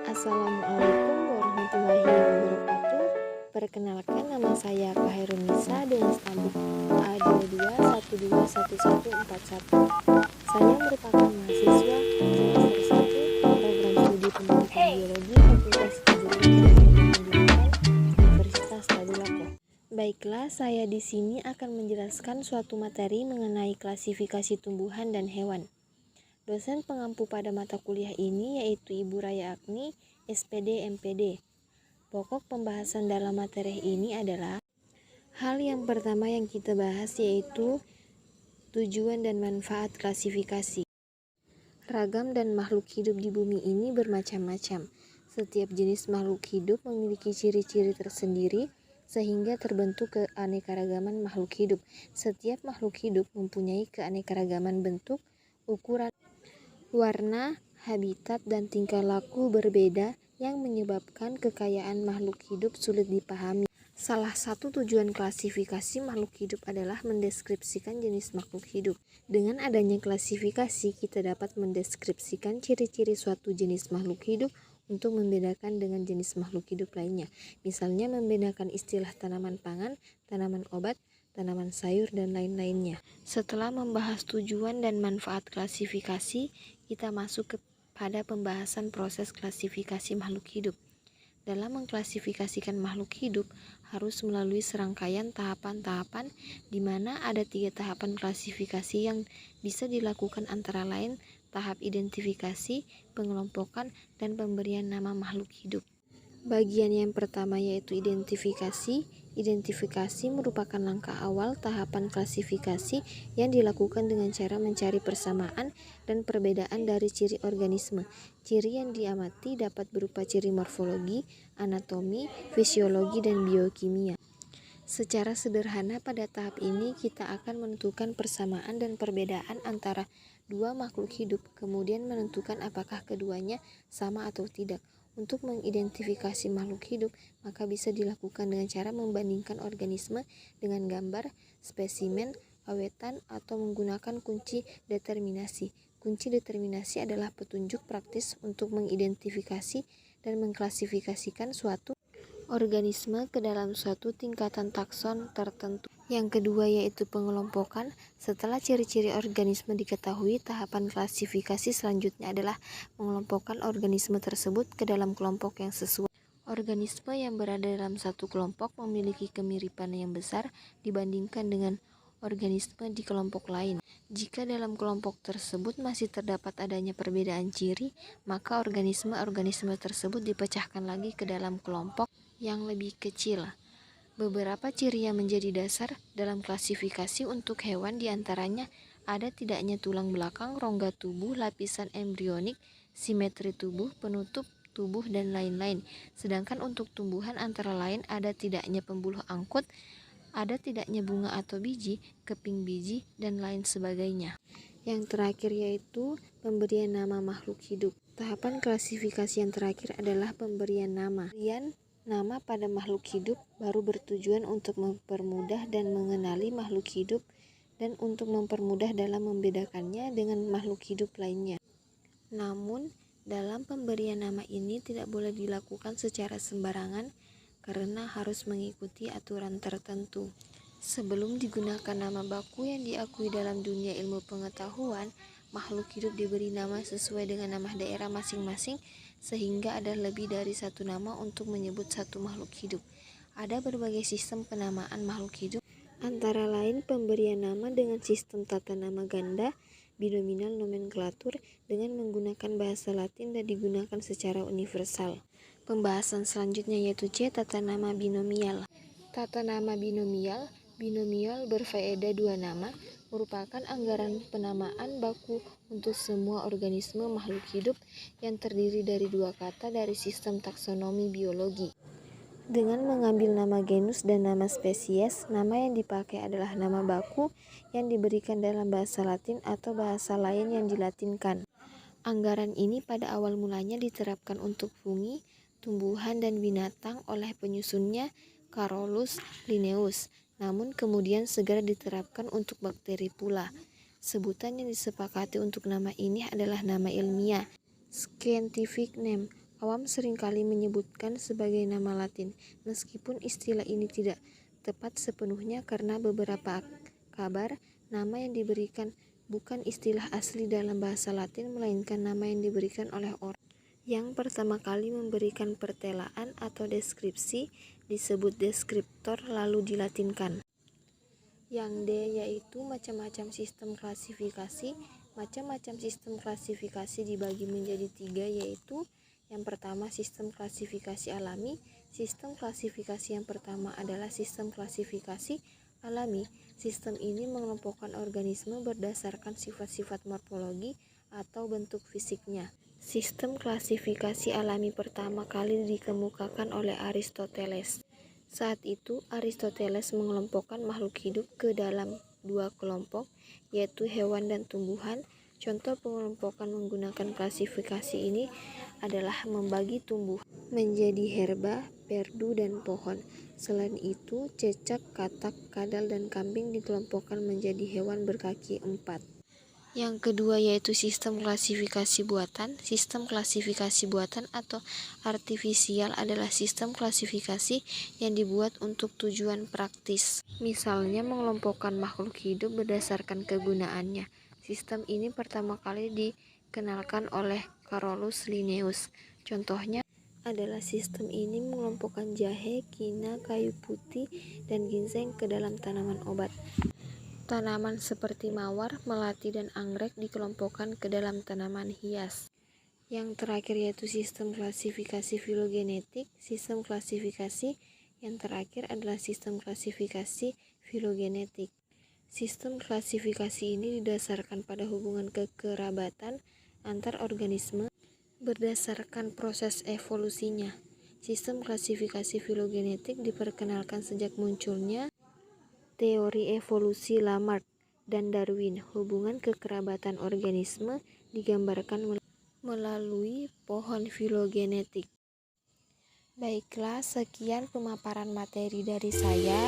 Assalamualaikum warahmatullahi wabarakatuh. Perkenalkan, nama saya Khairunisa dengan stambuk A22121141. Saya merupakan mahasiswa semester 1 program studi pendidikan biologi Fakultas Kejuruan Ilmu Pendidikan Universitas Tadulako. Baiklah, saya di sini akan menjelaskan suatu materi mengenai klasifikasi tumbuhan dan hewan. Dosen pengampu pada mata kuliah ini yaitu Ibu Raya Agni, SPD MPD. Pokok pembahasan dalam materi ini adalah hal yang pertama yang kita bahas yaitu tujuan dan manfaat klasifikasi. Ragam dan makhluk hidup di bumi ini bermacam-macam. Setiap jenis makhluk hidup memiliki ciri-ciri tersendiri sehingga terbentuk keanekaragaman makhluk hidup. Setiap makhluk hidup mempunyai keanekaragaman bentuk, ukuran, warna, habitat, dan tingkah laku berbeda yang menyebabkan kekayaan makhluk hidup sulit dipahami. Salah satu tujuan klasifikasi makhluk hidup adalah mendeskripsikan jenis makhluk hidup. Dengan adanya klasifikasi, kita dapat mendeskripsikan ciri-ciri suatu jenis makhluk hidup untuk membedakan dengan jenis makhluk hidup lainnya. Misalnya membedakan istilah tanaman pangan, tanaman obat, tanaman sayur, dan lain-lainnya. Setelah membahas tujuan dan manfaat klasifikasi, kita masuk kepada pembahasan proses klasifikasi makhluk hidup. Dalam mengklasifikasikan makhluk hidup harus melalui serangkaian tahapan-tahapan di mana ada 3 tahapan klasifikasi yang bisa dilakukan antara lain tahap identifikasi, pengelompokan, dan pemberian nama makhluk hidup. Bagian yang pertama yaitu identifikasi. Identifikasi merupakan langkah awal tahapan klasifikasi yang dilakukan dengan cara mencari persamaan dan perbedaan dari ciri organisme. Ciri yang diamati dapat berupa ciri morfologi, anatomi, fisiologi, dan biokimia. Secara sederhana pada tahap ini kita akan menentukan persamaan dan perbedaan antara dua makhluk hidup, kemudian menentukan apakah keduanya sama atau tidak. Untuk mengidentifikasi makhluk hidup, maka bisa dilakukan dengan cara membandingkan organisme dengan gambar, spesimen, awetan, atau menggunakan kunci determinasi. Kunci determinasi adalah petunjuk praktis untuk mengidentifikasi dan mengklasifikasikan suatu organisme ke dalam suatu tingkatan takson tertentu. Yang kedua yaitu pengelompokan. Setelah ciri-ciri organisme diketahui, tahapan klasifikasi selanjutnya adalah mengelompokkan organisme tersebut ke dalam kelompok yang sesuai. Organisme yang berada dalam satu kelompok memiliki kemiripan yang besar dibandingkan dengan organisme di kelompok lain. Jika dalam kelompok tersebut masih terdapat adanya perbedaan ciri, maka organisme-organisme tersebut dipecahkan lagi ke dalam kelompok yang lebih kecil. Beberapa ciri yang menjadi dasar dalam klasifikasi untuk hewan diantaranya ada tidaknya tulang belakang, rongga tubuh, lapisan embrionik, simetri tubuh, penutup tubuh, dan lain-lain. Sedangkan untuk tumbuhan antara lain ada tidaknya pembuluh angkut, ada tidaknya bunga atau biji, keping biji, dan lain sebagainya. Yang terakhir yaitu pemberian nama makhluk hidup. Tahapan klasifikasi yang terakhir adalah pemberian nama. Pemberian nama pada makhluk hidup baru bertujuan untuk mempermudah dan mengenali makhluk hidup dan untuk mempermudah dalam membedakannya dengan makhluk hidup lainnya. Namun, dalam pemberian nama ini tidak boleh dilakukan secara sembarangan karena harus mengikuti aturan tertentu. Sebelum digunakan nama baku yang diakui dalam dunia ilmu pengetahuan, makhluk hidup diberi nama sesuai dengan nama daerah masing-masing sehingga ada lebih dari satu nama untuk menyebut satu makhluk hidup. Ada berbagai sistem penamaan makhluk hidup, antara lain pemberian nama dengan sistem tata nama ganda, binominal nomenklatur dengan menggunakan bahasa Latin dan digunakan secara universal. Pembahasan selanjutnya yaitu C. Tata nama binomial. Tata nama binomial. Binomial berfaedah dua nama, merupakan anggaran penamaan baku untuk semua organisme makhluk hidup yang terdiri dari dua kata dari sistem taksonomi biologi. Dengan mengambil nama genus dan nama spesies, nama yang dipakai adalah nama baku yang diberikan dalam bahasa Latin atau bahasa lain yang dilatinkan. Anggaran ini pada awal mulanya diterapkan untuk fungi, tumbuhan, dan binatang oleh penyusunnya Carolus Linnaeus. Namun kemudian segera diterapkan untuk bakteri pula. Sebutan yang disepakati untuk nama ini adalah nama ilmiah, scientific name. Awam seringkali menyebutkan sebagai nama Latin, meskipun istilah ini tidak tepat sepenuhnya karena beberapa kabar nama yang diberikan bukan istilah asli dalam bahasa Latin, melainkan nama yang diberikan oleh orang yang pertama kali memberikan pertelaan atau deskripsi, disebut deskriptor lalu dilatinkan. Yang D yaitu macam-macam sistem klasifikasi. Macam-macam sistem klasifikasi dibagi menjadi 3, yaitu yang pertama sistem klasifikasi alami. Sistem klasifikasi yang pertama adalah sistem klasifikasi alami. Sistem ini mengelompokkan organisme berdasarkan sifat-sifat morfologi atau bentuk fisiknya. Sistem klasifikasi alami pertama kali dikemukakan oleh Aristoteles. Saat itu, Aristoteles mengelompokkan makhluk hidup ke dalam 2 kelompok, yaitu hewan dan tumbuhan. Contoh pengelompokan menggunakan klasifikasi ini adalah membagi tumbuh menjadi herba, perdu, dan pohon. Selain itu, cecak, katak, kadal, dan kambing dikelompokkan menjadi hewan berkaki 4. Yang kedua yaitu sistem klasifikasi buatan. Sistem klasifikasi buatan atau artifisial adalah sistem klasifikasi yang dibuat untuk tujuan praktis. Misalnya mengelompokkan makhluk hidup berdasarkan kegunaannya. Sistem ini pertama kali dikenalkan oleh Carolus Linnaeus. Contohnya adalah sistem ini mengelompokkan jahe, kina, kayu putih, dan ginseng ke dalam tanaman obat. Tanaman seperti mawar, melati, dan anggrek dikelompokkan ke dalam tanaman hias. Yang terakhir yaitu sistem klasifikasi filogenetik. Sistem klasifikasi yang terakhir adalah sistem klasifikasi filogenetik. Sistem klasifikasi ini didasarkan pada hubungan kekerabatan antar organisme berdasarkan proses evolusinya. Sistem klasifikasi filogenetik diperkenalkan sejak munculnya teori evolusi Lamarck dan Darwin. Hubungan kekerabatan organisme digambarkan melalui pohon filogenetik. Baiklah, sekian pemaparan materi dari saya.